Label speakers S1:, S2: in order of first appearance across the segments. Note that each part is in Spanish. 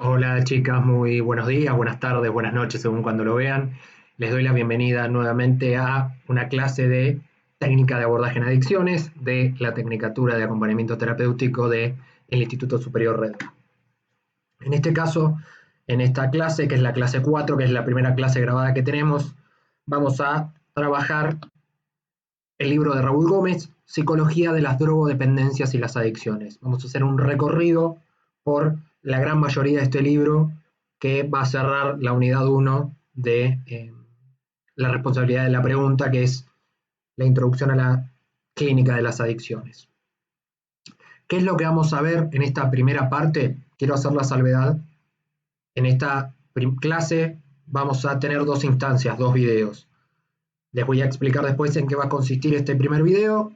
S1: Hola chicas, muy buenos días, buenas tardes, buenas noches, según cuando lo vean. Les doy la bienvenida nuevamente a una clase de técnica de abordaje en adicciones de la Tecnicatura de Acompañamiento Terapéutico del Instituto Superior Red. En este caso, en esta clase, que es la clase 4, que es la primera clase grabada que tenemos, vamos a trabajar el libro de Raúl Gómez, Psicología de las drogodependencias y las adicciones. Vamos a hacer un recorrido por la gran mayoría de este libro que va a cerrar la unidad 1 de la responsabilidad de la pregunta, que es la introducción a la clínica de las adicciones. ¿Qué es lo que vamos a ver en esta primera parte? Quiero hacer la salvedad. En esta clase vamos a tener dos instancias, dos videos. Les voy a explicar después en qué va a consistir este primer video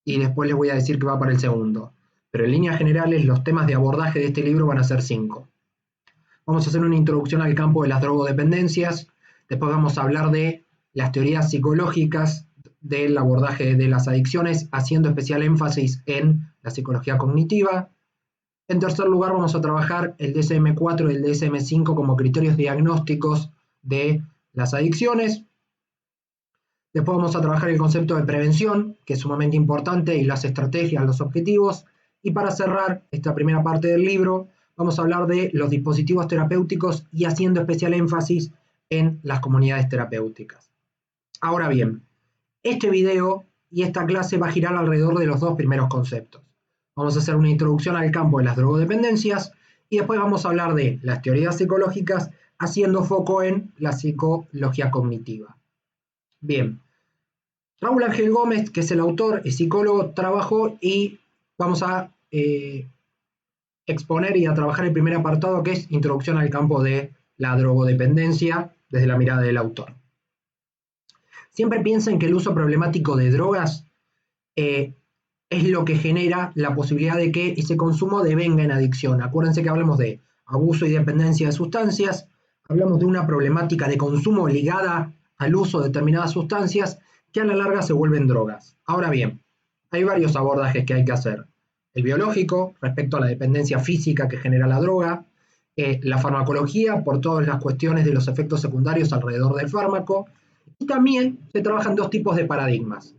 S1: y después les voy a decir qué va para el segundo. Pero en líneas generales, los temas de abordaje de este libro van a ser 5. Vamos a hacer una introducción al campo de las drogodependencias, después vamos a hablar de las teorías psicológicas del abordaje de las adicciones, haciendo especial énfasis en la psicología cognitiva. En tercer lugar, vamos a trabajar el DSM-4 y el DSM-5 como criterios diagnósticos de las adicciones. Después vamos a trabajar el concepto de prevención, que es sumamente importante, y las estrategias, los objetivos. Y para cerrar esta primera parte del libro, vamos a hablar de los dispositivos terapéuticos y haciendo especial énfasis en las comunidades terapéuticas. Ahora bien, este video y esta clase va a girar alrededor de los dos primeros conceptos. Vamos a hacer una introducción al campo de las drogodependencias y después vamos a hablar de las teorías psicológicas haciendo foco en la psicología cognitiva. Bien, Raúl Ángel Gómez, que es el autor, es psicólogo, trabajó y vamos a exponer y a trabajar el primer apartado, que es introducción al campo de la drogodependencia desde la mirada del autor. Siempre piensen que el uso problemático de drogas es lo que genera la posibilidad de que ese consumo devenga en adicción. Acuérdense que hablamos de abuso y dependencia de sustancias, hablamos de una problemática de consumo ligada al uso de determinadas sustancias que a la larga se vuelven drogas. Ahora bien, hay varios abordajes que hay que hacer. El biológico, respecto a la dependencia física que genera la droga, la farmacología, por todas las cuestiones de los efectos secundarios alrededor del fármaco, y también se trabajan dos tipos de paradigmas.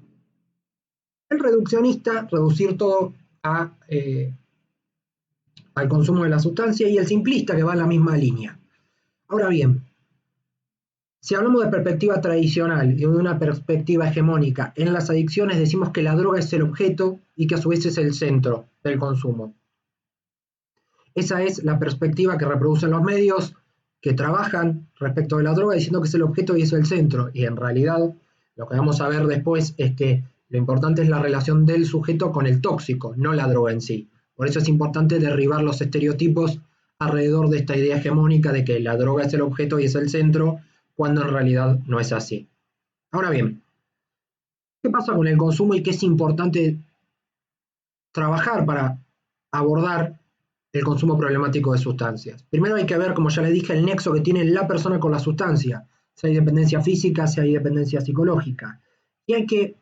S1: El reduccionista, reducir todo al consumo de la sustancia, y el simplista, que va en la misma línea. Ahora bien, si hablamos de perspectiva tradicional y de una perspectiva hegemónica, en las adicciones decimos que la droga es el objeto y que a su vez es el centro del consumo. Esa es la perspectiva que reproducen los medios que trabajan respecto de la droga diciendo que es el objeto y es el centro. Y en realidad lo que vamos a ver después es que lo importante es la relación del sujeto con el tóxico, no la droga en sí. Por eso es importante derribar los estereotipos alrededor de esta idea hegemónica de que la droga es el objeto y es el centro, cuando en realidad no es así. Ahora bien, ¿qué pasa con el consumo y qué es importante trabajar para abordar el consumo problemático de sustancias? Primero hay que ver, como ya le dije, el nexo que tiene la persona con la sustancia, si hay dependencia física, si hay dependencia psicológica. Y hay que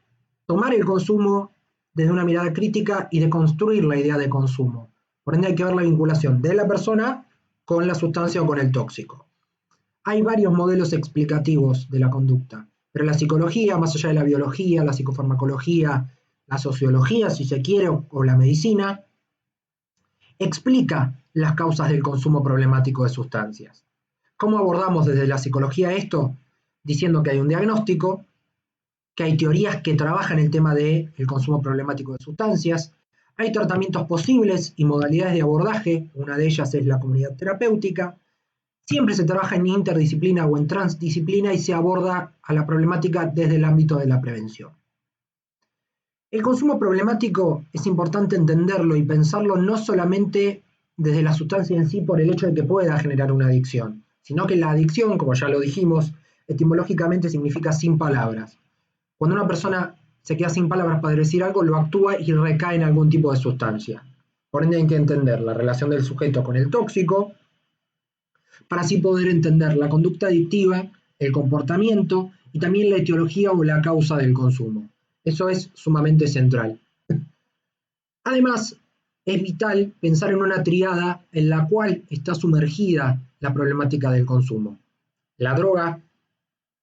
S1: tomar el consumo desde una mirada crítica y deconstruir la idea de consumo. Por ende hay que ver la vinculación de la persona con la sustancia o con el tóxico. Hay varios modelos explicativos de la conducta, pero la psicología, más allá de la biología, la psicofarmacología, la sociología, si se quiere, o la medicina, explica las causas del consumo problemático de sustancias. ¿Cómo abordamos desde la psicología esto? Diciendo que hay un diagnóstico, que hay teorías que trabajan el tema del consumo problemático de sustancias, hay tratamientos posibles y modalidades de abordaje, una de ellas es la comunidad terapéutica. Siempre se trabaja en interdisciplina o en transdisciplina y se aborda a la problemática desde el ámbito de la prevención. El consumo problemático es importante entenderlo y pensarlo no solamente desde la sustancia en sí por el hecho de que pueda generar una adicción, sino que la adicción, como ya lo dijimos, etimológicamente significa sin palabras. Cuando una persona se queda sin palabras para decir algo, lo actúa y recae en algún tipo de sustancia. Por ende hay que entender la relación del sujeto con el tóxico, para así poder entender la conducta adictiva, el comportamiento y también la etiología o la causa del consumo. Eso es sumamente central. Además, es vital pensar en una tríada en la cual está sumergida la problemática del consumo. La droga,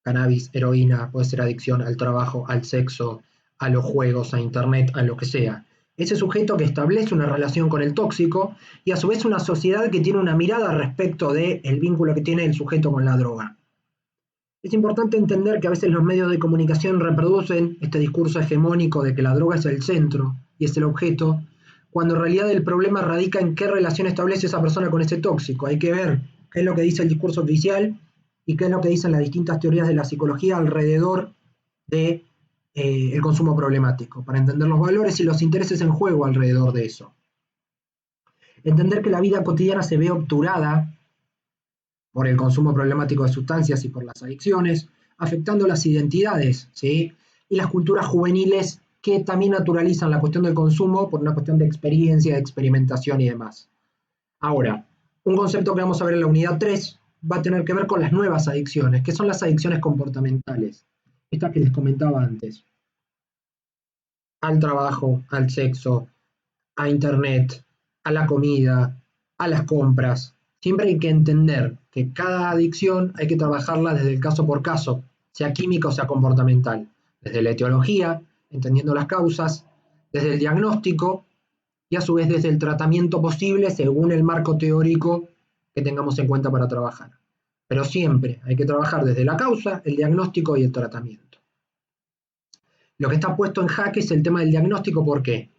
S1: cannabis, heroína, puede ser adicción al trabajo, al sexo, a los juegos, a internet, a lo que sea. Ese sujeto que establece una relación con el tóxico y a su vez una sociedad que tiene una mirada respecto del vínculo que tiene el sujeto con la droga. Es importante entender que a veces los medios de comunicación reproducen este discurso hegemónico de que la droga es el centro y es el objeto, cuando en realidad el problema radica en qué relación establece esa persona con ese tóxico. Hay que ver qué es lo que dice el discurso oficial y qué es lo que dicen las distintas teorías de la psicología alrededor de el consumo problemático, para entender los valores y los intereses en juego alrededor de eso. Entender que la vida cotidiana se ve obturada por el consumo problemático de sustancias y por las adicciones, afectando las identidades, ¿sí? Y las culturas juveniles que también naturalizan la cuestión del consumo por una cuestión de experiencia, de experimentación y demás. Ahora, un concepto que vamos a ver en la unidad 3 va a tener que ver con las nuevas adicciones, que son las adicciones comportamentales, estas que les comentaba antes. Al trabajo, al sexo, a internet, a la comida, a las compras. Siempre hay que entender que cada adicción hay que trabajarla desde el caso por caso, sea química o sea comportamental, desde la etiología, entendiendo las causas, desde el diagnóstico y a su vez desde el tratamiento posible según el marco teórico que tengamos en cuenta para trabajar. Pero siempre hay que trabajar desde la causa, el diagnóstico y el tratamiento. Lo que está puesto en jaque es el tema del diagnóstico, ¿por qué?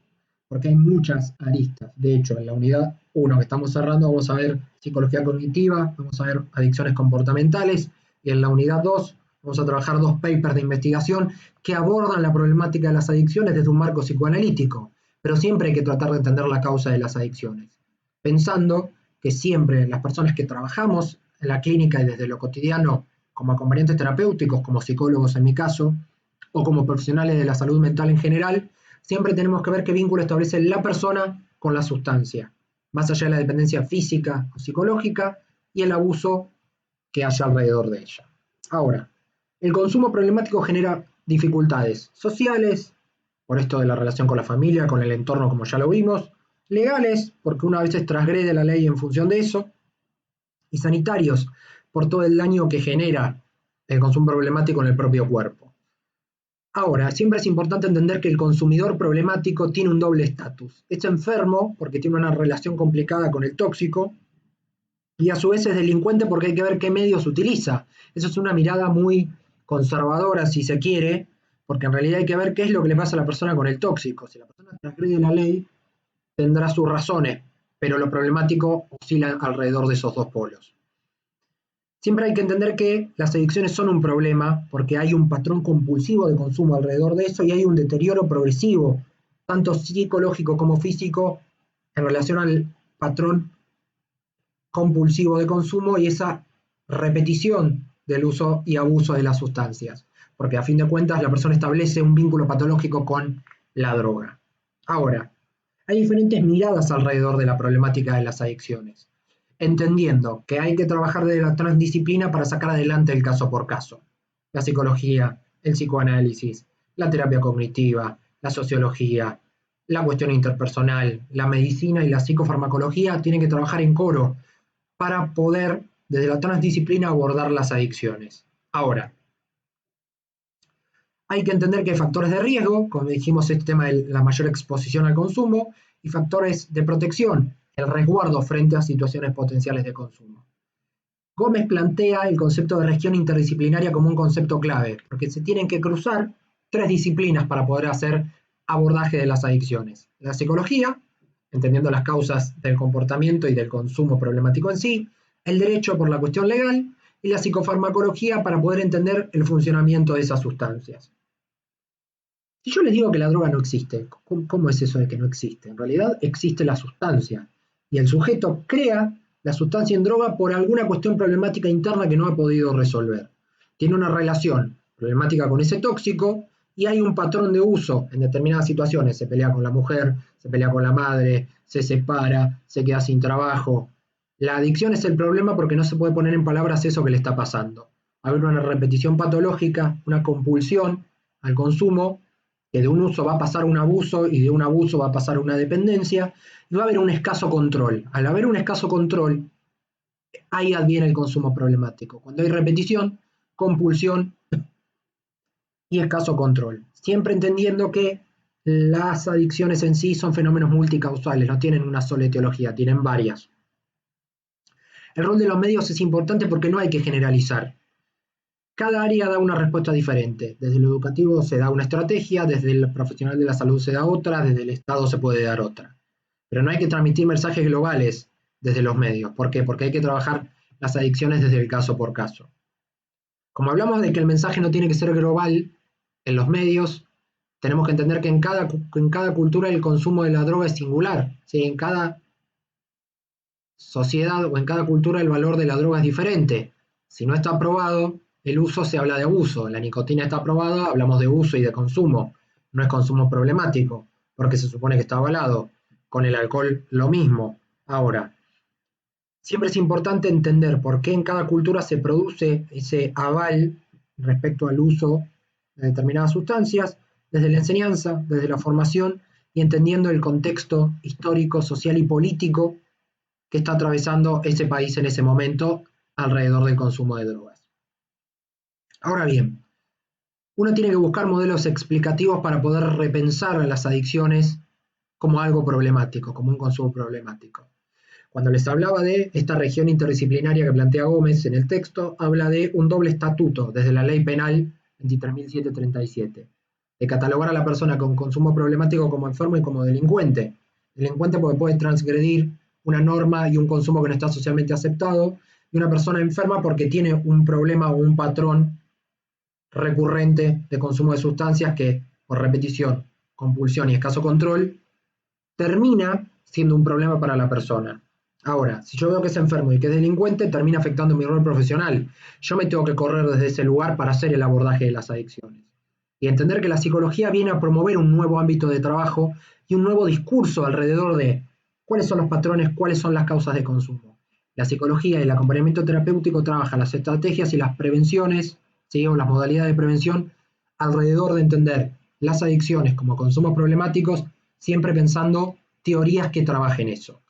S1: Porque hay muchas aristas. De hecho, en la unidad 1 que estamos cerrando vamos a ver psicología cognitiva, vamos a ver adicciones comportamentales, y en la unidad 2 vamos a trabajar 2 papers de investigación que abordan la problemática de las adicciones desde un marco psicoanalítico, pero siempre hay que tratar de entender la causa de las adicciones, pensando que siempre las personas que trabajamos en la clínica y desde lo cotidiano como acompañantes terapéuticos, como psicólogos en mi caso, o como profesionales de la salud mental en general, siempre tenemos que ver qué vínculo establece la persona con la sustancia, más allá de la dependencia física o psicológica y el abuso que haya alrededor de ella. Ahora, el consumo problemático genera dificultades sociales, por esto de la relación con la familia, con el entorno, como ya lo vimos, legales, porque uno a veces transgrede la ley en función de eso, y sanitarios, por todo el daño que genera el consumo problemático en el propio cuerpo. Ahora, siempre es importante entender que el consumidor problemático tiene un doble estatus. Es enfermo porque tiene una relación complicada con el tóxico y a su vez es delincuente porque hay que ver qué medios utiliza. Eso es una mirada muy conservadora, si se quiere, porque en realidad hay que ver qué es lo que le pasa a la persona con el tóxico. Si la persona transgrede la ley, tendrá sus razones, pero lo problemático oscila alrededor de esos dos polos. Siempre hay que entender que las adicciones son un problema porque hay un patrón compulsivo de consumo alrededor de eso y hay un deterioro progresivo, tanto psicológico como físico, en relación al patrón compulsivo de consumo y esa repetición del uso y abuso de las sustancias, porque a fin de cuentas la persona establece un vínculo patológico con la droga. Ahora, hay diferentes miradas alrededor de la problemática de las adicciones, entendiendo que hay que trabajar desde la transdisciplina para sacar adelante el caso por caso. La psicología, el psicoanálisis, la terapia cognitiva, la sociología, la cuestión interpersonal, la medicina y la psicofarmacología tienen que trabajar en coro para poder, desde la transdisciplina, abordar las adicciones. Ahora, hay que entender que hay factores de riesgo, como dijimos, este tema de la mayor exposición al consumo, y factores de protección, el resguardo frente a situaciones potenciales de consumo. Gómez plantea el concepto de región interdisciplinaria como un concepto clave, porque se tienen que cruzar 3 disciplinas para poder hacer abordaje de las adicciones. La psicología, entendiendo las causas del comportamiento y del consumo problemático en sí, el derecho por la cuestión legal y la psicofarmacología para poder entender el funcionamiento de esas sustancias. Si yo les digo que la droga no existe, ¿cómo es eso de que no existe? En realidad existe la sustancia y el sujeto crea la sustancia en droga por alguna cuestión problemática interna que no ha podido resolver. Tiene una relación problemática con ese tóxico y hay un patrón de uso en determinadas situaciones. Se pelea con la mujer, se pelea con la madre, se separa, se queda sin trabajo. La adicción es el problema porque no se puede poner en palabras eso que le está pasando. Hay una repetición patológica, una compulsión al consumo que de un uso va a pasar a un abuso y de un abuso va a pasar a una dependencia, y va a haber un escaso control. Al haber un escaso control, ahí adviene el consumo problemático. Cuando hay repetición, compulsión y escaso control. Siempre entendiendo que las adicciones en sí son fenómenos multicausales, no tienen una sola etiología, tienen varias. El rol de los medios es importante porque no hay que generalizar. Cada área da una respuesta diferente. Desde lo educativo se da una estrategia, desde el profesional de la salud se da otra, desde el Estado se puede dar otra. Pero no hay que transmitir mensajes globales desde los medios. ¿Por qué? Porque hay que trabajar las adicciones desde el caso por caso. Como hablamos de que el mensaje no tiene que ser global en los medios, tenemos que entender que en cada cultura el consumo de la droga es singular. ¿Sí? En cada sociedad o en cada cultura el valor de la droga es diferente. Si no está aprobado el uso, se habla de abuso. La nicotina está aprobada, hablamos de uso y de consumo. No es consumo problemático, porque se supone que está avalado. Con el alcohol lo mismo. Ahora, siempre es importante entender por qué en cada cultura se produce ese aval respecto al uso de determinadas sustancias, desde la enseñanza, desde la formación y entendiendo el contexto histórico, social y político que está atravesando ese país en ese momento alrededor del consumo de drogas. Ahora bien, uno tiene que buscar modelos explicativos para poder repensar a las adicciones como algo problemático, como un consumo problemático. Cuando les hablaba de esta región interdisciplinaria que plantea Gómez en el texto, habla de un doble estatuto desde la ley penal 23.737, de catalogar a la persona con consumo problemático como enfermo y como delincuente. Delincuente porque puede transgredir una norma y un consumo que no está socialmente aceptado, y una persona enferma porque tiene un problema o un patrón recurrente de consumo de sustancias que, por repetición, compulsión y escaso control, termina siendo un problema para la persona. Ahora, si yo veo que es enfermo y que es delincuente, termina afectando mi rol profesional. Yo me tengo que correr desde ese lugar para hacer el abordaje de las adicciones. Y entender que la psicología viene a promover un nuevo ámbito de trabajo y un nuevo discurso alrededor de cuáles son los patrones, cuáles son las causas de consumo. La psicología y el acompañamiento terapéutico trabajan las estrategias y las prevenciones, ¿sí? O las modalidades de prevención alrededor de entender las adicciones como consumos problemáticos, siempre pensando teorías que trabajen eso.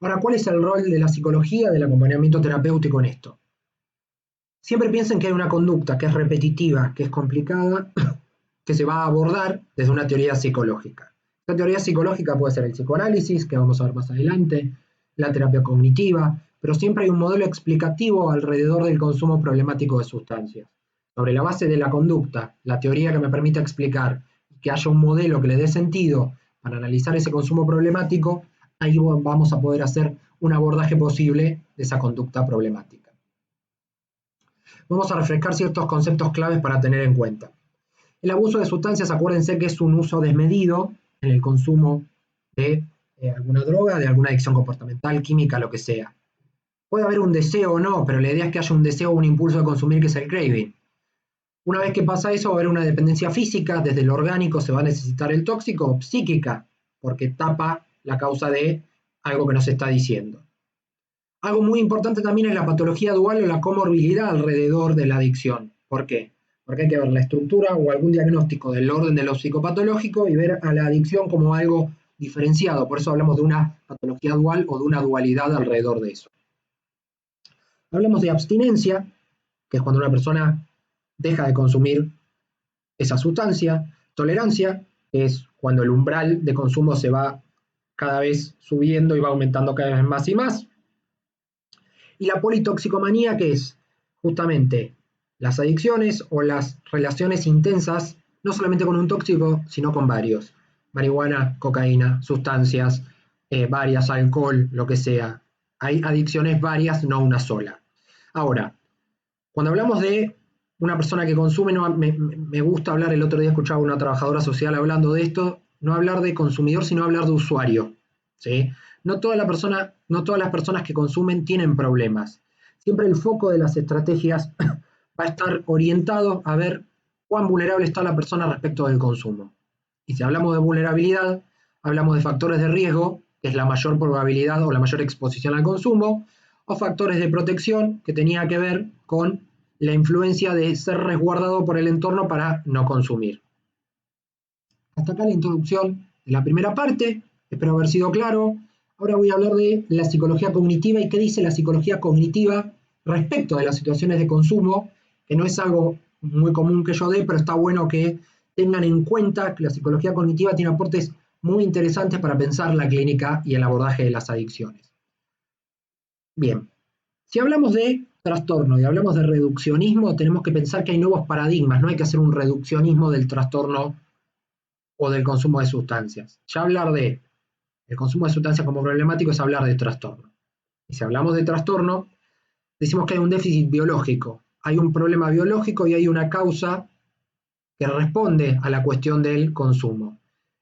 S1: Ahora, ¿cuál es el rol de la psicología, del acompañamiento terapéutico en esto? Siempre piensen que hay una conducta que es repetitiva, que es complicada, que se va a abordar desde una teoría psicológica. La teoría psicológica puede ser el psicoanálisis, que vamos a ver más adelante, la terapia cognitiva, pero siempre hay un modelo explicativo alrededor del consumo problemático de sustancias. Sobre la base de la conducta, la teoría que me permite explicar que haya un modelo que le dé sentido para analizar ese consumo problemático, ahí vamos a poder hacer un abordaje posible de esa conducta problemática. Vamos a refrescar ciertos conceptos claves para tener en cuenta. El abuso de sustancias, acuérdense que es un uso desmedido en el consumo de alguna droga, de alguna adicción comportamental, química, lo que sea. Puede haber un deseo o no, pero la idea es que haya un deseo o un impulso de consumir, que es el craving. Una vez que pasa eso, va a haber una dependencia física, desde lo orgánico se va a necesitar el tóxico, o psíquica, porque tapa la causa de algo que nos está diciendo. Algo muy importante también es la patología dual o la comorbilidad alrededor de la adicción. ¿Por qué? Porque hay que ver la estructura o algún diagnóstico del orden de lo psicopatológico y ver a la adicción como algo diferenciado. Por eso hablamos de una patología dual o de una dualidad alrededor de eso. Hablamos de abstinencia, que es cuando una persona deja de consumir esa sustancia. Tolerancia, que es cuando el umbral de consumo se va cada vez subiendo y va aumentando cada vez más y más. Y la politoxicomanía, que es justamente las adicciones o las relaciones intensas, no solamente con un tóxico, sino con varios. Marihuana, cocaína, sustancias, varias, alcohol, lo que sea. Hay adicciones varias, no una sola. Ahora, cuando hablamos de una persona que consume, no, me gusta hablar, el otro día escuchaba a una trabajadora social hablando de esto, no hablar de consumidor, sino hablar de usuario, ¿sí? No todas las personas que consumen tienen problemas. Siempre el foco de las estrategias va a estar orientado a ver cuán vulnerable está la persona respecto del consumo. Y si hablamos de vulnerabilidad, hablamos de factores de riesgo, que es la mayor probabilidad o la mayor exposición al consumo, o factores de protección, que tenía que ver con la influencia de ser resguardado por el entorno para no consumir. Hasta acá la introducción de la primera parte, espero haber sido claro. Ahora voy a hablar de la psicología cognitiva y qué dice la psicología cognitiva respecto de las situaciones de consumo, que no es algo muy común que yo dé, pero está bueno que tengan en cuenta que la psicología cognitiva tiene aportes muy interesantes para pensar la clínica y el abordaje de las adicciones. Bien, si hablamos de trastorno y hablamos de reduccionismo, tenemos que pensar que hay nuevos paradigmas, no hay que hacer un reduccionismo del trastorno o del consumo de sustancias. Ya hablar de el consumo de sustancias como problemático es hablar de trastorno. Y si hablamos de trastorno, decimos que hay un déficit biológico, hay un problema biológico y hay una causa que responde a la cuestión del consumo.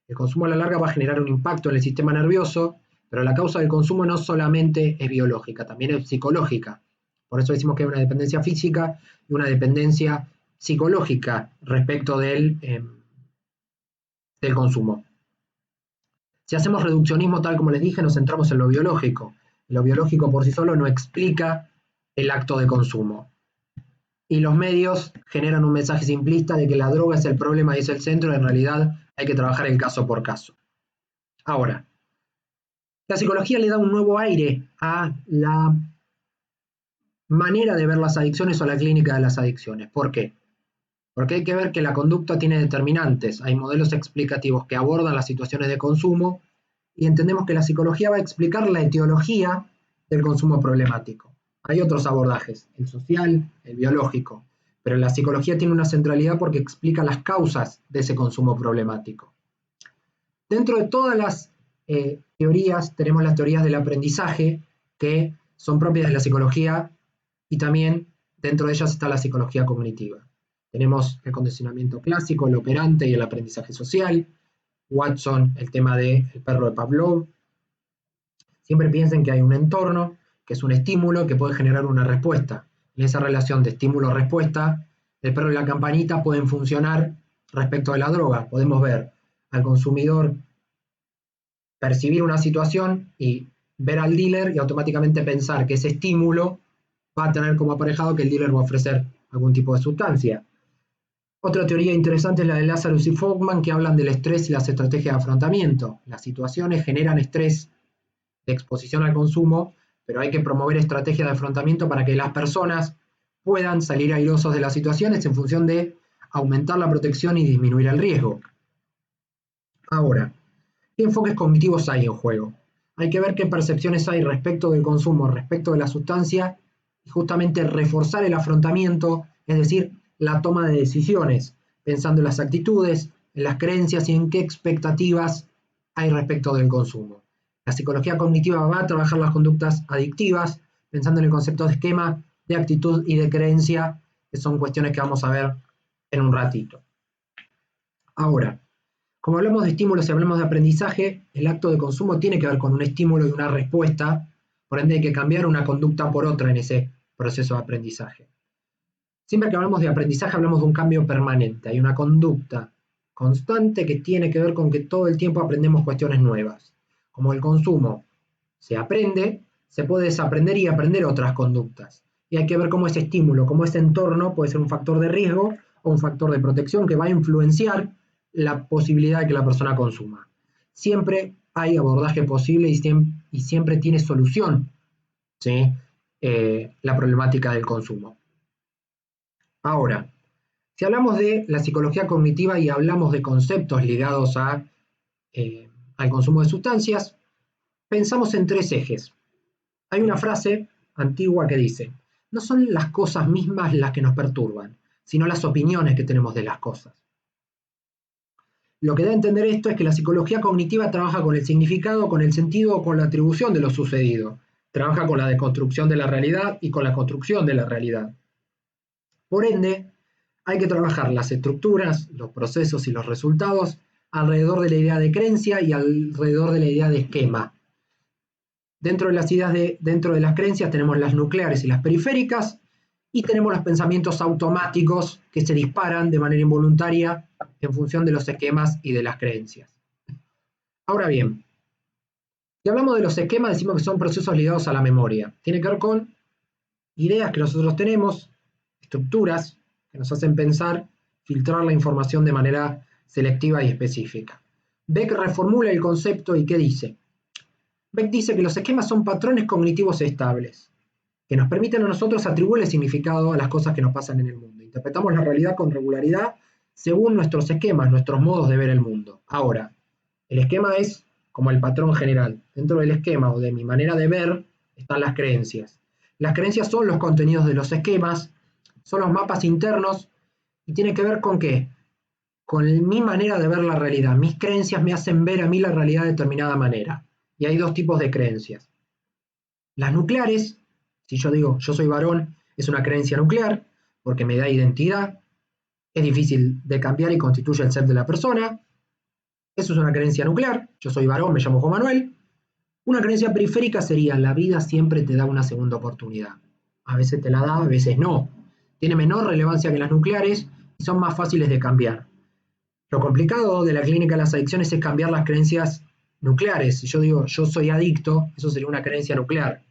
S1: El consumo a la larga va a generar un impacto en el sistema nervioso, pero la causa del consumo no solamente es biológica, también es psicológica. Por eso decimos que hay una dependencia física y una dependencia psicológica respecto del consumo. Si hacemos reduccionismo, tal como les dije, nos centramos en lo biológico. Lo biológico por sí solo no explica el acto de consumo. Y los medios generan un mensaje simplista de que la droga es el problema y es el centro, y en realidad hay que trabajar el caso por caso. Ahora, la psicología le da un nuevo aire a la manera de ver las adicciones o a la clínica de las adicciones. ¿Por qué? Porque hay que ver que la conducta tiene determinantes. Hay modelos explicativos que abordan las situaciones de consumo y entendemos que la psicología va a explicar la etiología del consumo problemático. Hay otros abordajes, el social, el biológico, pero la psicología tiene una centralidad porque explica las causas de ese consumo problemático. Dentro de todas las teorías, tenemos las teorías del aprendizaje, que son propias de la psicología, y también dentro de ellas está la psicología cognitiva. Tenemos el condicionamiento clásico, el operante y el aprendizaje social. Watson, el tema del perro de Pavlov. Siempre piensen que hay un entorno, que es un estímulo que puede generar una respuesta. En esa relación de estímulo-respuesta, el perro y la campanita pueden funcionar respecto de la droga. Podemos ver al consumidor percibir una situación y ver al dealer y automáticamente pensar que ese estímulo va a tener como aparejado que el dealer va a ofrecer algún tipo de sustancia. Otra teoría interesante es la de Lazarus y Fogman, que hablan del estrés y las estrategias de afrontamiento. Las situaciones generan estrés de exposición al consumo, pero hay que promover estrategias de afrontamiento para que las personas puedan salir airosos de las situaciones en función de aumentar la protección y disminuir el riesgo. Ahora, ¿qué enfoques cognitivos hay en juego? Hay que ver qué percepciones hay respecto del consumo, respecto de la sustancia, y justamente reforzar el afrontamiento, es decir, la toma de decisiones, pensando en las actitudes, en las creencias y en qué expectativas hay respecto del consumo. La psicología cognitiva va a trabajar las conductas adictivas, pensando en el concepto de esquema, de actitud y de creencia, que son cuestiones que vamos a ver en un ratito. Ahora, como hablamos de estímulos y hablamos de aprendizaje, el acto de consumo tiene que ver con un estímulo y una respuesta, por ende hay que cambiar una conducta por otra en ese proceso de aprendizaje. Siempre que hablamos de aprendizaje hablamos de un cambio permanente, hay una conducta constante que tiene que ver con que todo el tiempo aprendemos cuestiones nuevas. Como el consumo se aprende, se puede desaprender y aprender otras conductas. Y hay que ver cómo ese estímulo, cómo ese entorno puede ser un factor de riesgo o un factor de protección que va a influenciar la posibilidad de que la persona consuma. Siempre hay abordaje posible y siempre tiene solución, ¿sí? La problemática del consumo. Ahora, si hablamos de la psicología cognitiva y hablamos de conceptos ligados al consumo de sustancias, pensamos en tres ejes. Hay una frase antigua que dice, no son las cosas mismas las que nos perturban, sino las opiniones que tenemos de las cosas. Lo que da a entender esto es que la psicología cognitiva trabaja con el significado, con el sentido o con la atribución de lo sucedido. Trabaja con la deconstrucción de la realidad y con la construcción de la realidad. Por ende, hay que trabajar las estructuras, los procesos y los resultados alrededor de la idea de creencia y alrededor de la idea de esquema. Dentro de las ideas dentro de las creencias tenemos las nucleares y las periféricas y tenemos los pensamientos automáticos que se disparan de manera involuntaria en función de los esquemas y de las creencias. Ahora bien, si hablamos de los esquemas decimos que son procesos ligados a la memoria. Tiene que ver con ideas que nosotros tenemos, estructuras que nos hacen pensar, filtrar la información de manera selectiva y específica. Beck reformula el concepto y ¿qué dice? Beck dice que los esquemas son patrones cognitivos estables, que nos permiten a nosotros atribuirle significado a las cosas que nos pasan en el mundo. Interpretamos la realidad con regularidad según nuestros esquemas, nuestros modos de ver el mundo. Ahora, el esquema es como el patrón general. Dentro del esquema o de mi manera de ver están las creencias. Las creencias son los contenidos de los esquemas, son los mapas internos y tiene que ver con ¿qué? Con mi manera de ver la realidad. Mis creencias me hacen ver a mí la realidad de determinada manera. Y hay dos tipos de creencias. Las nucleares, si yo digo yo soy varón, es una creencia nuclear porque me da identidad, es difícil de cambiar y constituye el ser de la persona. Eso es una creencia nuclear. Yo soy varón, me llamo Juan Manuel. Una creencia periférica sería la vida siempre te da una segunda oportunidad. A veces te la da, a veces no. Tiene menor relevancia que las nucleares y son más fáciles de cambiar. Lo complicado de la clínica de las adicciones es cambiar las creencias nucleares. Si yo digo yo soy adicto, eso sería una creencia nuclear.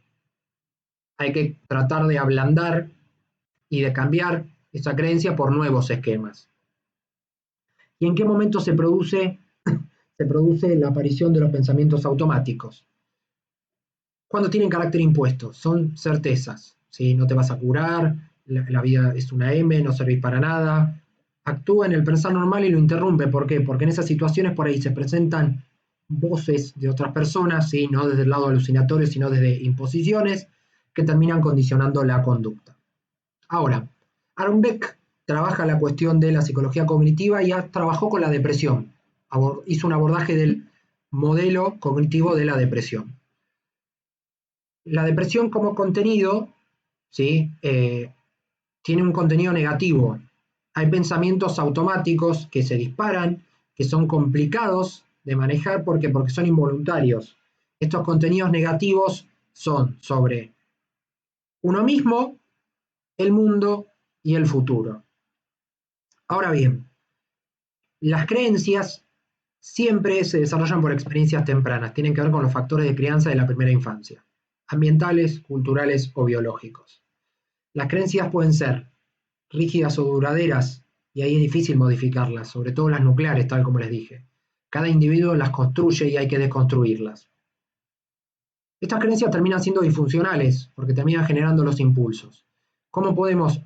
S1: Hay que tratar de ablandar y de cambiar esa creencia por nuevos esquemas. ¿Y en qué momento se produce la aparición de los pensamientos automáticos? Cuando tienen carácter impuesto, son certezas, ¿sí? No te vas a curar, la vida es una M, no servís para nada. Actúa en el pensar normal y lo interrumpe. ¿Por qué? Porque en esas situaciones por ahí se presentan voces de otras personas, ¿sí? No desde el lado alucinatorio, sino desde imposiciones que terminan condicionando la conducta. Ahora, Aaron Beck trabaja la cuestión de la psicología cognitiva y trabajó con la depresión. Hizo un abordaje del modelo cognitivo de la depresión. La depresión como contenido, ¿sí? Tiene un contenido negativo. Hay pensamientos automáticos que se disparan, que son complicados de manejar porque son involuntarios. Estos contenidos negativos son sobre uno mismo, el mundo y el futuro. Ahora bien, las creencias siempre se desarrollan por experiencias tempranas, tienen que ver con los factores de crianza de la primera infancia, ambientales, culturales o biológicos. Las creencias pueden ser rígidas o duraderas, y ahí es difícil modificarlas, sobre todo las nucleares, tal como les dije. Cada individuo las construye y hay que desconstruirlas. Estas creencias terminan siendo disfuncionales, porque terminan generando los impulsos. ¿Cómo podemos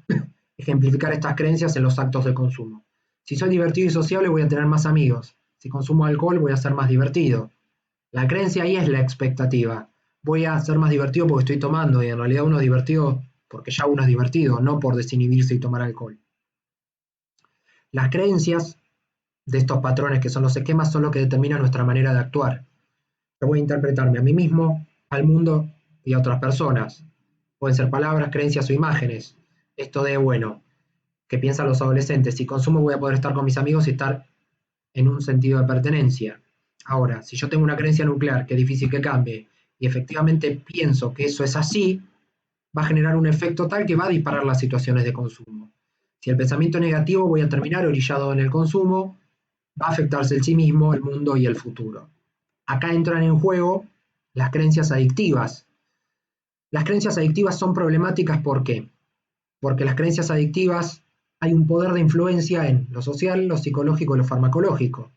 S1: ejemplificar estas creencias en los actos de consumo? Si soy divertido y sociable, voy a tener más amigos. Si consumo alcohol, voy a ser más divertido. La creencia ahí es la expectativa. Voy a ser más divertido porque estoy tomando, y en realidad uno es divertido porque ya uno es divertido, no por desinhibirse y tomar alcohol. Las creencias de estos patrones que son los esquemas son lo que determinan nuestra manera de actuar. Yo voy a interpretarme a mí mismo, al mundo y a otras personas. Pueden ser palabras, creencias o imágenes. Esto de, bueno, que piensan los adolescentes, si consumo voy a poder estar con mis amigos y estar en un sentido de pertenencia. Ahora, si yo tengo una creencia nuclear que es difícil que cambie y efectivamente pienso que eso es así, va a generar un efecto tal que va a disparar las situaciones de consumo. Si el pensamiento es negativo, voy a terminar orillado en el consumo, va a afectarse el sí mismo, el mundo y el futuro. Acá entran en juego las creencias adictivas. Las creencias adictivas son problemáticas, ¿por qué? Porque las creencias adictivas hay un poder de influencia en lo social, lo psicológico y lo farmacológico.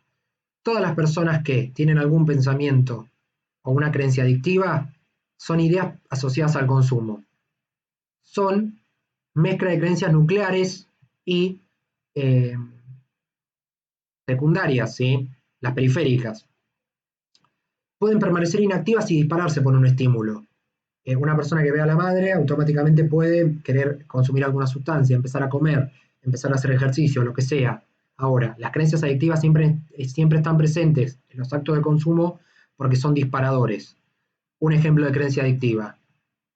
S1: Todas las personas que tienen algún pensamiento o una creencia adictiva son ideas asociadas al consumo. Son mezcla de creencias nucleares y secundarias, ¿sí? Las periféricas. Pueden permanecer inactivas y dispararse por un estímulo. Una persona que ve a la madre automáticamente puede querer consumir alguna sustancia, empezar a comer, empezar a hacer ejercicio, lo que sea. Ahora, las creencias adictivas siempre están presentes en los actos de consumo porque son disparadores. Un ejemplo de creencia adictiva: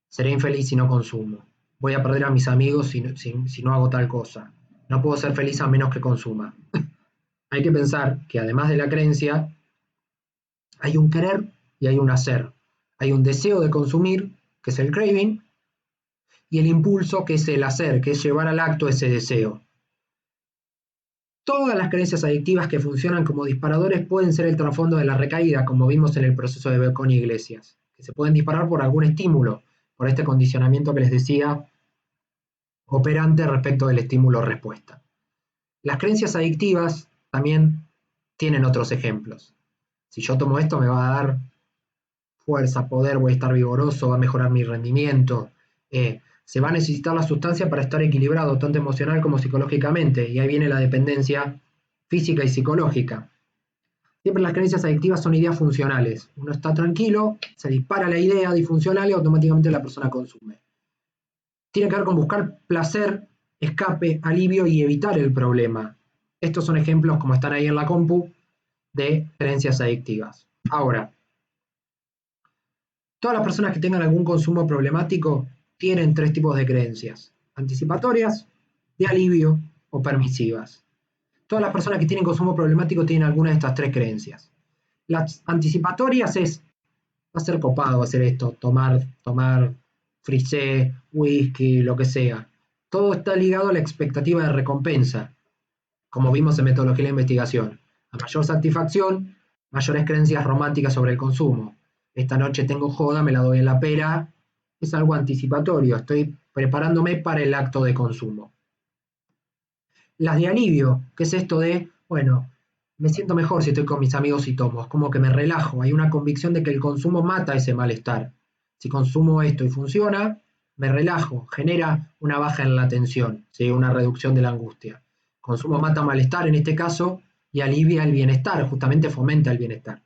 S1: seré infeliz si no consumo. Voy a perder a mis amigos si no hago tal cosa. No puedo ser feliz a menos que consuma. Hay que pensar que además de la creencia, hay un querer y hay un hacer. Hay un deseo de consumir, que es el craving, y el impulso, que es el hacer, que es llevar al acto ese deseo. Todas las creencias adictivas que funcionan como disparadores pueden ser el trasfondo de la recaída, como vimos en el proceso de Becón y Iglesias, que se pueden disparar por algún estímulo, por este condicionamiento que les decía, operante respecto del estímulo-respuesta. Las creencias adictivas también tienen otros ejemplos. Si yo tomo esto me va a dar fuerza, poder, voy a estar vigoroso, va a mejorar mi rendimiento. Se va a necesitar la sustancia para estar equilibrado, tanto emocional como psicológicamente, y ahí viene la dependencia física y psicológica. Siempre las creencias adictivas son ideas funcionales. Uno está tranquilo, se dispara la idea disfuncional y automáticamente la persona consume. Tiene que ver con buscar placer, escape, alivio y evitar el problema. Estos son ejemplos, como están ahí en la compu, de creencias adictivas. Ahora, todas las personas que tengan algún consumo problemático tienen tres tipos de creencias: anticipatorias, de alivio o permisivas. Todas las personas que tienen consumo problemático tienen alguna de estas tres creencias. Las anticipatorias es, va a ser copado hacer esto, tomar frisé, whisky, lo que sea. Todo está ligado a la expectativa de recompensa, como vimos en metodología de la investigación. A mayor satisfacción, mayores creencias románticas sobre el consumo. Esta noche tengo joda, me la doy en la pera, es algo anticipatorio, estoy preparándome para el acto de consumo. Las de alivio, que es esto de, bueno, me siento mejor si estoy con mis amigos y tomo, es como que me relajo, hay una convicción de que el consumo mata ese malestar. Si consumo esto y funciona, me relajo, genera una baja en la tensión, ¿sí? Una reducción de la angustia. Consumo mata malestar en este caso y alivia el bienestar, justamente fomenta el bienestar.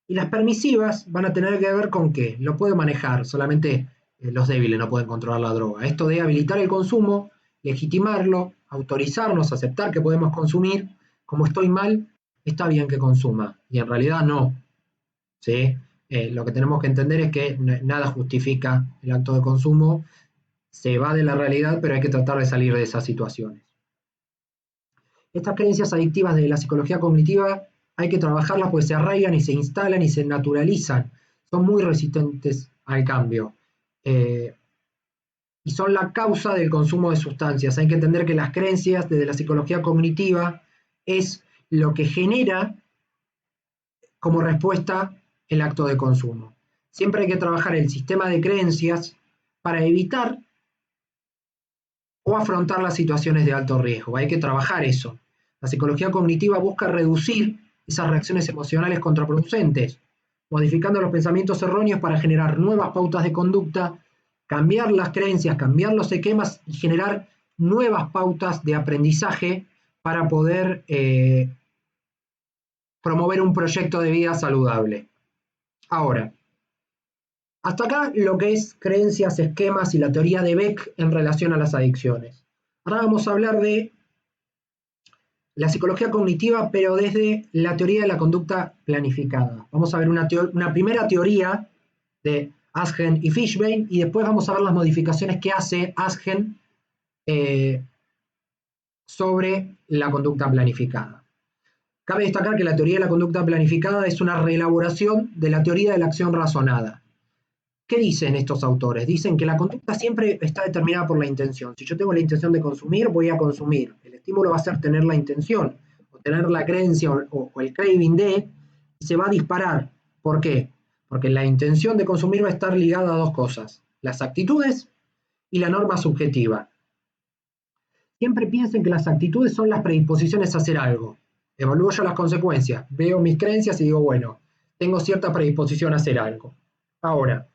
S1: Y las permisivas van a tener que ver con qué, lo puede manejar, solamente los débiles no pueden controlar la droga. Esto de habilitar el consumo, legitimarlo, autorizarnos, aceptar que podemos consumir, como estoy mal, está bien que consuma, y en realidad no. ¿Sí? Lo que tenemos que entender es que nada justifica el acto de consumo, se va de la realidad, pero hay que tratar de salir de esas situaciones. Estas creencias adictivas de la psicología cognitiva hay que trabajarlas porque se arraigan y se instalan y se naturalizan. Son muy resistentes al cambio. Y son la causa del consumo de sustancias. Hay que entender que las creencias desde la psicología cognitiva es lo que genera como respuesta el acto de consumo. Siempre hay que trabajar el sistema de creencias para evitar o afrontar las situaciones de alto riesgo. Hay que trabajar eso. La psicología cognitiva busca reducir esas reacciones emocionales contraproducentes, modificando los pensamientos erróneos para generar nuevas pautas de conducta, cambiar las creencias, cambiar los esquemas y generar nuevas pautas de aprendizaje para poder promover un proyecto de vida saludable. Ahora, hasta acá lo que es creencias, esquemas y la teoría de Beck en relación a las adicciones. Ahora vamos a hablar de la psicología cognitiva, pero desde la teoría de la conducta planificada. Vamos a ver una primera teoría de Asgen y Fishbein y después vamos a ver las modificaciones que hace Asgen sobre la conducta planificada. Cabe destacar que la teoría de la conducta planificada es una reelaboración de la teoría de la acción razonada. ¿Qué dicen estos autores? Dicen que la conducta siempre está determinada por la intención. Si yo tengo la intención de consumir, voy a consumir. El estímulo va a ser tener la intención, o tener la creencia o el craving de, y se va a disparar. ¿Por qué? Porque la intención de consumir va a estar ligada a dos cosas: las actitudes y la norma subjetiva. Siempre piensen que las actitudes son las predisposiciones a hacer algo. Evalúo yo las consecuencias, veo mis creencias y digo, bueno, tengo cierta predisposición a hacer algo. Ahora,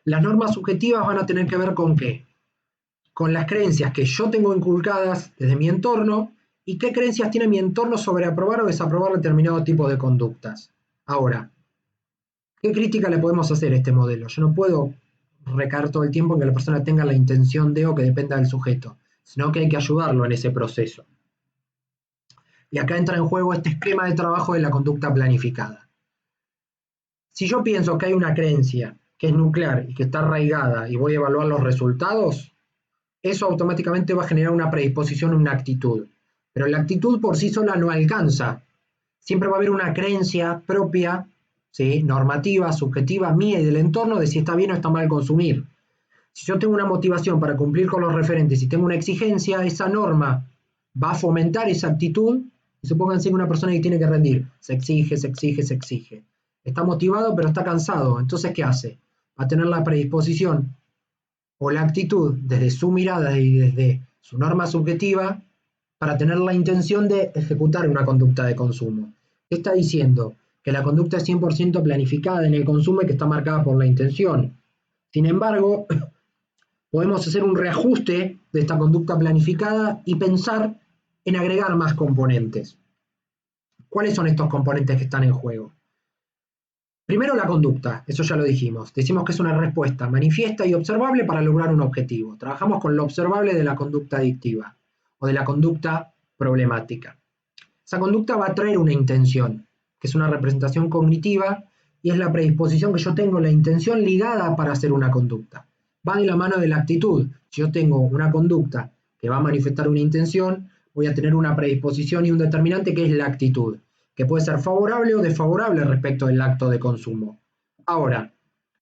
S1: las normas subjetivas van a tener que ver con qué, con las creencias que yo tengo inculcadas desde mi entorno y qué creencias tiene mi entorno sobre aprobar o desaprobar determinado tipo de conductas. Ahora, ¿qué crítica le podemos hacer a este modelo? Yo no puedo recaer todo el tiempo en que la persona tenga la intención de o que dependa del sujeto, sino que hay que ayudarlo en ese proceso. Y acá entra en juego este esquema de trabajo de la conducta planificada. Si yo pienso que hay una creencia que es nuclear y que está arraigada y voy a evaluar los resultados, eso automáticamente va a generar una predisposición, una actitud. Pero la actitud por sí sola no alcanza. Siempre va a haber una creencia propia, ¿sí?, normativa, subjetiva, mía y del entorno de si está bien o está mal consumir. Si yo tengo una motivación para cumplir con los referentes y tengo una exigencia, esa norma va a fomentar esa actitud. Y supónganse que una persona que tiene que rendir, se exige, se exige, se exige. Está motivado pero está cansado. Entonces, ¿qué hace? Va a tener la predisposición o la actitud desde su mirada y desde su norma subjetiva
S2: para tener la intención de ejecutar una conducta de consumo. ¿Qué está diciendo? Que la conducta es 100% planificada en el consumo y que está marcada por la intención. Sin embargo, podemos hacer un reajuste de esta conducta planificada y pensar en agregar más componentes. ¿Cuáles son estos componentes que están en juego? Primero, la conducta, eso ya lo dijimos. Decimos que es una respuesta manifiesta y observable para lograr un objetivo. Trabajamos con lo observable de la conducta adictiva o de la conducta problemática. Esa conducta va a traer una intención, que es una representación cognitiva y es la predisposición que yo tengo, la intención ligada para hacer una conducta. Va de la mano de la actitud. Si yo tengo una conducta que va a manifestar una intención, voy a tener una predisposición y un determinante que es la actitud, que puede ser favorable o desfavorable respecto del acto de consumo. Ahora,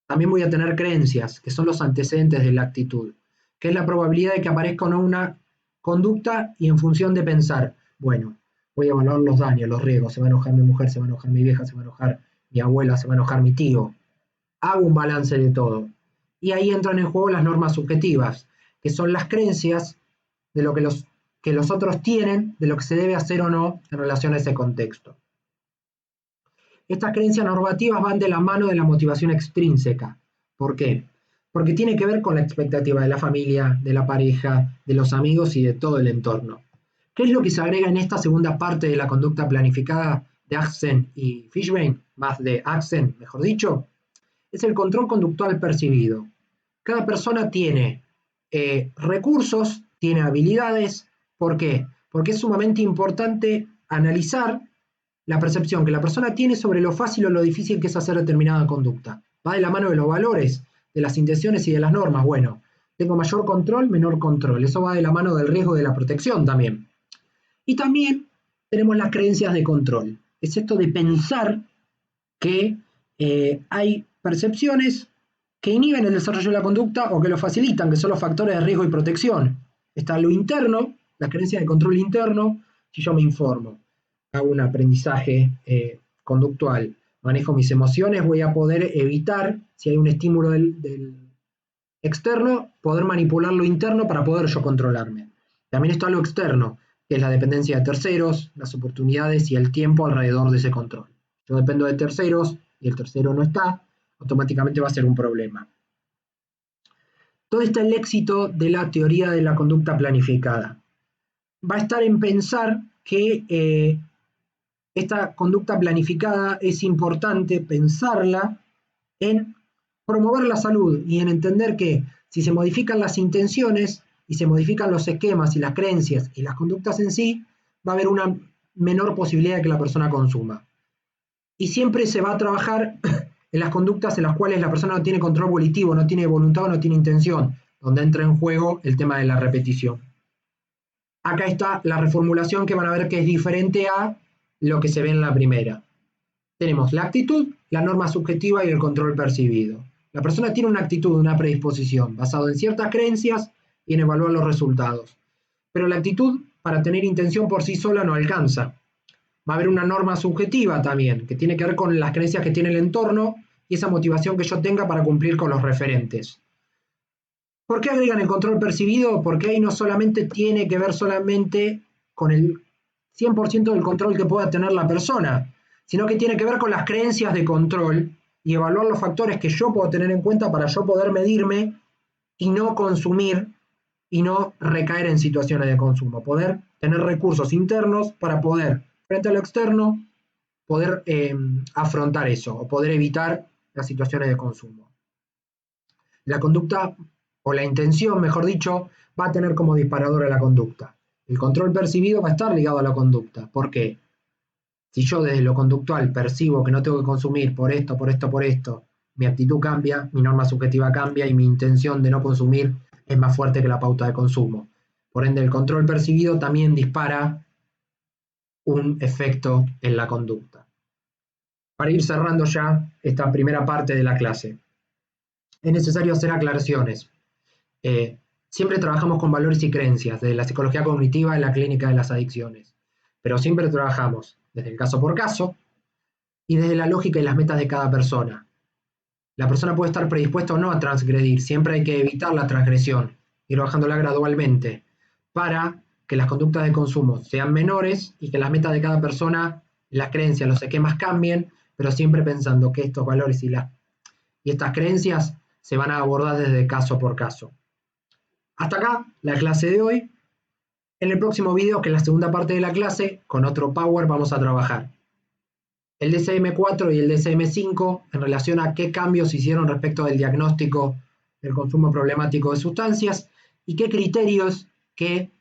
S2: también voy a tener creencias, que son los antecedentes de la actitud, que es la probabilidad de que aparezca o no una conducta y en función de pensar, bueno, voy a evaluar los daños, los riesgos, se va a enojar mi mujer, se va a enojar mi vieja, se va a enojar mi abuela, se va a enojar mi tío. Hago un balance de todo. Y ahí entran en juego las normas subjetivas, que son las creencias de lo que los otros tienen, de lo que se debe hacer o no en relación a ese contexto. Estas creencias normativas van de la mano de la motivación extrínseca. ¿Por qué? Porque tiene que ver con la expectativa de la familia, de la pareja, de los amigos y de todo el entorno. ¿Qué es lo que se agrega en esta segunda parte de la conducta planificada de Axen y Fishbein, más de Axen, mejor dicho? Es el control conductual percibido. Cada persona tiene recursos, tiene habilidades. ¿Por qué? Porque es sumamente importante analizar la percepción que la persona tiene sobre lo fácil o lo difícil que es hacer determinada conducta. Va de la mano de los valores, de las intenciones y de las normas. Bueno, tengo mayor control, menor control. Eso va de la mano del riesgo y de la protección también. Y también tenemos las creencias de control. Es esto de pensar que hay percepciones que inhiben el desarrollo de la conducta o que lo facilitan, que son los factores de riesgo y protección. Está lo interno, las creencias de control interno, si yo me informo, hago un aprendizaje conductual, manejo mis emociones, voy a poder evitar, si hay un estímulo del externo, poder manipular lo interno para poder yo controlarme. También está lo externo, que es la dependencia de terceros, las oportunidades y el tiempo alrededor de ese control. Yo dependo de terceros y el tercero no está, automáticamente va a ser un problema. Todo está el éxito de la teoría de la conducta planificada. Va a estar en pensar que esta conducta planificada es importante pensarla en promover la salud y en entender que si se modifican las intenciones y se modifican los esquemas y las creencias y las conductas en sí, va a haber una menor posibilidad de que la persona consuma. Y siempre se va a trabajar en las conductas en las cuales la persona no tiene control volitivo, no tiene voluntad o no tiene intención, donde entra en juego el tema de la repetición. Acá está la reformulación que van a ver que es diferente a lo que se ve en la primera. Tenemos la actitud, la norma subjetiva y el control percibido. La persona tiene una actitud, una predisposición, basado en ciertas creencias y en evaluar los resultados. Pero la actitud, para tener intención por sí sola, no alcanza. Va a haber una norma subjetiva también, que tiene que ver con las creencias que tiene el entorno y esa motivación que yo tenga para cumplir con los referentes. ¿Por qué agregan el control percibido? Porque ahí no solamente tiene que ver solamente con el 100% del control que pueda tener la persona, sino que tiene que ver con las creencias de control y evaluar los factores que yo puedo tener en cuenta para yo poder medirme y no consumir y no recaer en situaciones de consumo. Poder tener recursos internos para poder, frente a lo externo, poder afrontar eso o poder evitar las situaciones de consumo. La conducta o la intención, mejor dicho, va a tener como disparador a la conducta. El control percibido va a estar ligado a la conducta. ¿Por qué? Si yo desde lo conductual percibo que no tengo que consumir por esto, por esto, por esto, mi actitud cambia, mi norma subjetiva cambia y mi intención de no consumir es más fuerte que la pauta de consumo. Por ende, el control percibido también dispara un efecto en la conducta. Para ir cerrando ya esta primera parte de la clase, es necesario hacer aclaraciones. Siempre trabajamos con valores y creencias, desde la psicología cognitiva y la clínica de las adicciones, pero siempre trabajamos desde el caso por caso y desde la lógica y las metas de cada persona. La persona puede estar predispuesta o no a transgredir, siempre hay que evitar la transgresión, ir bajándola gradualmente, para que las conductas de consumo sean menores y que las metas de cada persona, las creencias, los esquemas cambien, pero siempre pensando que estos valores y estas creencias se van a abordar desde caso por caso. Hasta acá la clase de hoy. En el próximo video, que es la segunda parte de la clase, con otro power vamos a trabajar el DSM-4 y el DSM-5 en relación a qué cambios se hicieron respecto del diagnóstico del consumo problemático de sustancias y qué criterios que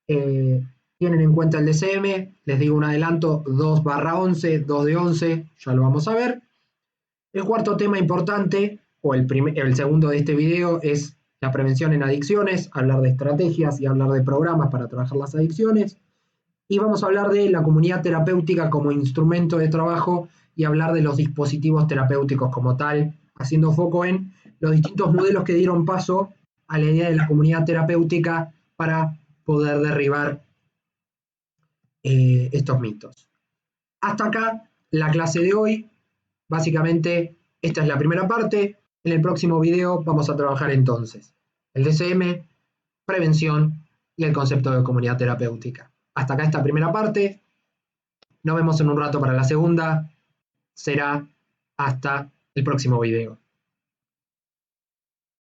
S2: tienen en cuenta el DSM. Les digo un adelanto, 2/11, 2 de 11, ya lo vamos a ver. El cuarto tema importante, o el segundo de este video, es la prevención en adicciones, hablar de estrategias y hablar de programas para trabajar las adicciones. Y vamos a hablar de la comunidad terapéutica como instrumento de trabajo y hablar de los dispositivos terapéuticos como tal, haciendo foco en los distintos modelos que dieron paso a la idea de la comunidad terapéutica para poder derribar estos mitos. Hasta acá la clase de hoy. Básicamente, esta es la primera parte. En el próximo video vamos a trabajar entonces el DSM, prevención y el concepto de comunidad terapéutica. Hasta acá esta primera parte. Nos vemos en un rato para la segunda. Será hasta el próximo video.